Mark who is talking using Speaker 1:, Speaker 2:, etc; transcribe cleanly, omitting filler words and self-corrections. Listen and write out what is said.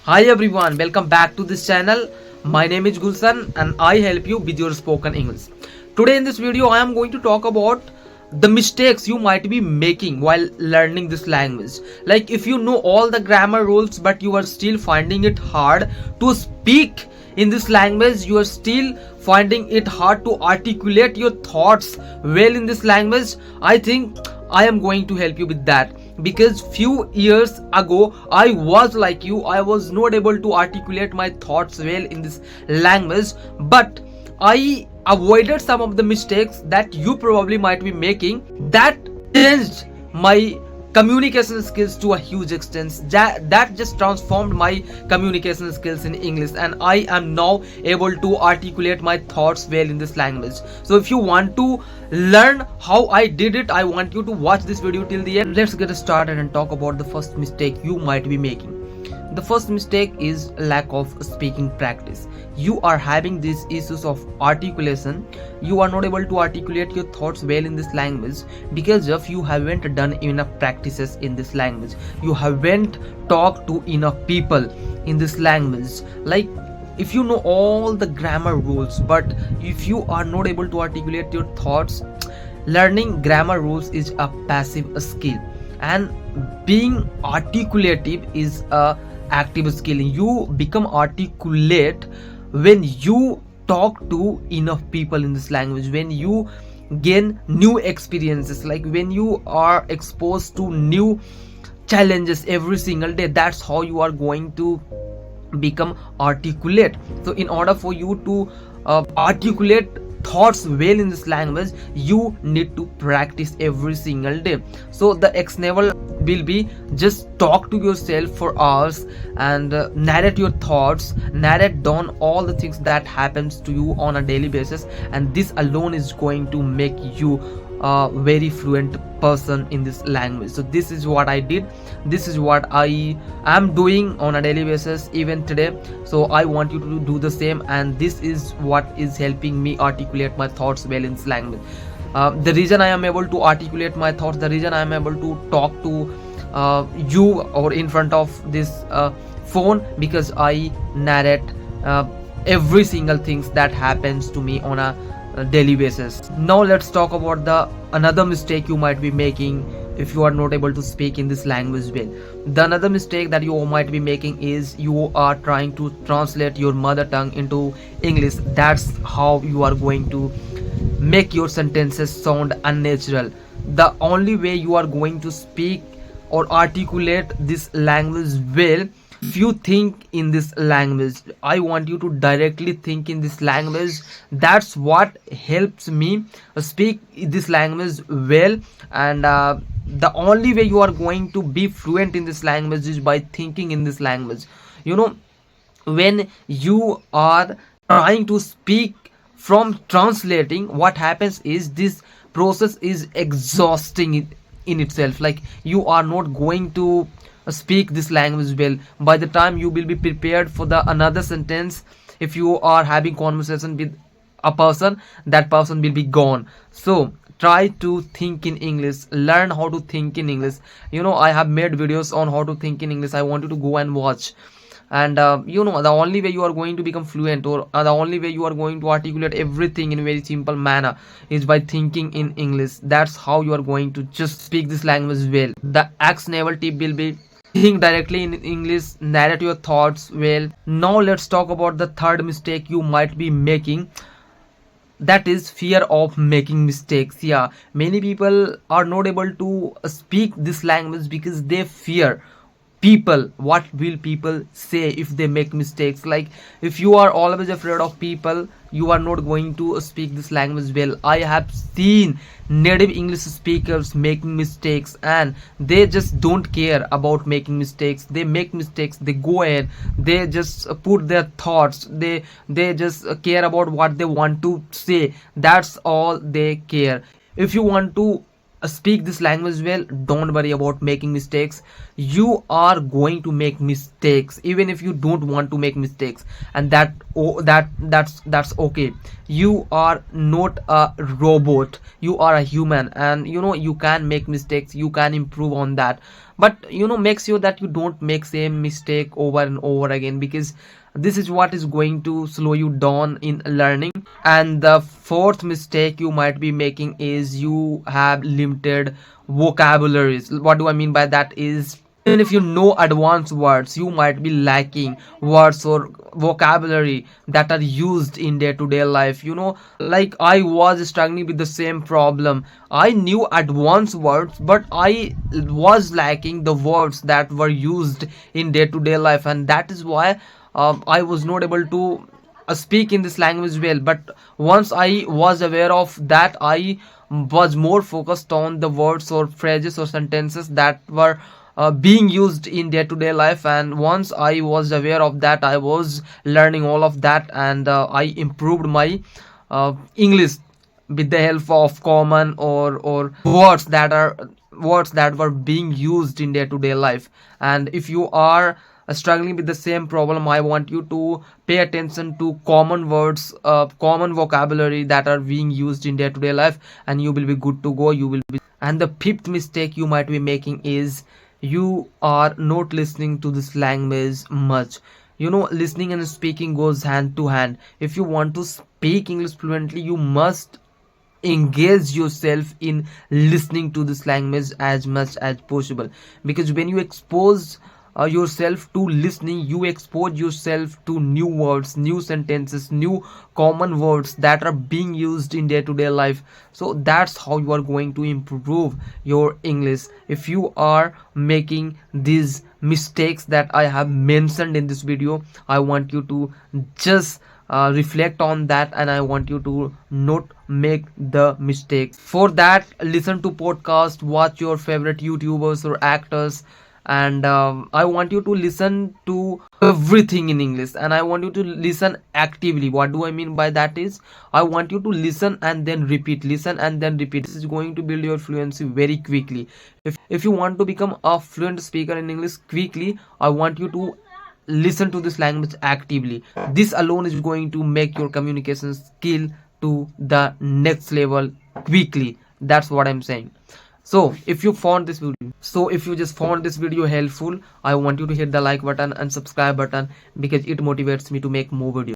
Speaker 1: Hi everyone, welcome back to this channel. My name is Gulsan and I help you with your spoken English. Today in this video I am going to talk about the mistakes you might be making while learning this language. Like if you know all the grammar rules but you are still finding it hard to speak in this language, you are still finding it hard to articulate your thoughts well in this language, I think I am going to help you with that, because few years ago I was like you. I was not able to articulate my thoughts well in this language, but I avoided some of the mistakes that you probably might be making. That changed my communication skills to a huge extent. That just transformed my communication skills in English, and I am now able to articulate my thoughts well in this language. So if you want to learn how I did it, I want you to watch this video till the end. Let's get started and talk about the first mistake you might be making. The first mistake is lack of speaking practice. You are having these issues of articulation. You are not able to articulate your thoughts well in this language because of you haven't done enough practices in this language. You haven't talked to enough people in this language. Like if you know all the grammar rules, but if you are not able to articulate your thoughts, learning grammar rules is a passive skill, and being articulative is a active skill. You become articulate when you talk to enough people in this language, when you gain new experiences, like when you are exposed to new challenges every single day. That's how you are going to become articulate. So in order for you to articulate thoughts well in this language, you need to practice every single day. So the next level will be just talk to yourself for hours and narrate your thoughts, narrate down all the things that happens to you on a daily basis, and this alone is going to make you a very fluent person in this language. So this is what I did, this is what I am doing on a daily basis even today. So I want you to do the same, and this is what is helping me articulate my thoughts well in this language. The reason I am able to articulate my thoughts, the reason I am able to talk to you or in front of this phone, because I narrate every single things that happens to me on a daily basis. Now let's talk about the another mistake you might be making if you are not able to speak in this language well. The another mistake that you might be making is you are trying to translate your mother tongue into English. That's how you are going to make your sentences sound unnatural. The only way you are going to speak or articulate this language well, if you think in this language. I want you to directly think in this language. That's what helps me speak this language well, and the only way you are going to be fluent in this language is by thinking in this language. You know, when you are trying to speak from translating, what happens is this process is exhausting in itself. Like you are not going to speak this language well. By the time you will be prepared for the another sentence, if you are having conversation with a person, that person will be gone. So try to think in English, learn how to think in English. You know, I have made videos on how to think in English. I want you to go and watch. And you know, the only way you are going to become fluent, or the only way you are going to articulate everything in a very simple manner, is by thinking in English. That's how you are going to just speak this language well. The actionable tip will be think directly in English, narrate your thoughts well. Now let's talk about the third mistake you might be making, that is fear of making mistakes. Yeah, many people are not able to speak this language because they fear people. What will people say if they make mistakes? Like if you are always afraid of people, you are not going to speak this language well. I have seen native English speakers making mistakes, and they just don't care about making mistakes. They make mistakes, they go ahead, they just put their thoughts, they just care about what they want to say. That's all they care. If you want to speak this language well, don't worry about making mistakes. You are going to make mistakes even if you don't want to make mistakes, and that's okay. You are not a robot, you are a human, and you know, you can make mistakes, you can improve on that. but make sure that you don't make same mistake over and over again, because this is what is going to slow you down in learning. And the fourth mistake you might be making is you have limited vocabularies. What do I mean by that is, even if you know advanced words, you might be lacking words or vocabulary that are used in day-to-day life. Like I was struggling with the same problem. I knew advanced words, but I was lacking the words that were used in day-to-day life, and that is why I was not able to speak in this language well. But once I was aware of that, I was more focused on the words or phrases or sentences that were being used in day-to-day life. And once I was aware of that, I was learning all of that, and I improved my English with the help of common or words that were being used in day-to-day life. And if you are struggling with the same problem, I want you to pay attention to common words, common vocabulary that are being used in day-to-day life, and you will be good to go. You will be. And the fifth mistake you might be making is you are not listening to this language much. Listening and speaking goes hand to hand. If you want to speak English fluently, you must engage yourself in listening to this language as much as possible, because when you expose yourself to listening, you expose yourself to new words, new sentences, new common words that are being used in day-to-day life. So that's how you are going to improve your English. If you are making these mistakes that I have mentioned in this video, I want you to just reflect on that, and I want you to not make the mistakes. For that, listen to podcast, watch your favorite YouTubers or actors, and I want you to listen to everything in English, and I want you to listen actively. What do I mean by that is, I want you to listen and then repeat, listen and then repeat. This is going to build your fluency very quickly. If you want to become a fluent speaker in English quickly, I want you to listen to this language actively. This alone is going to make your communication skill to the next level quickly. That's what I'm saying. So if you just found this video helpful, I want you to hit the like button and subscribe button, because it motivates me to make more videos.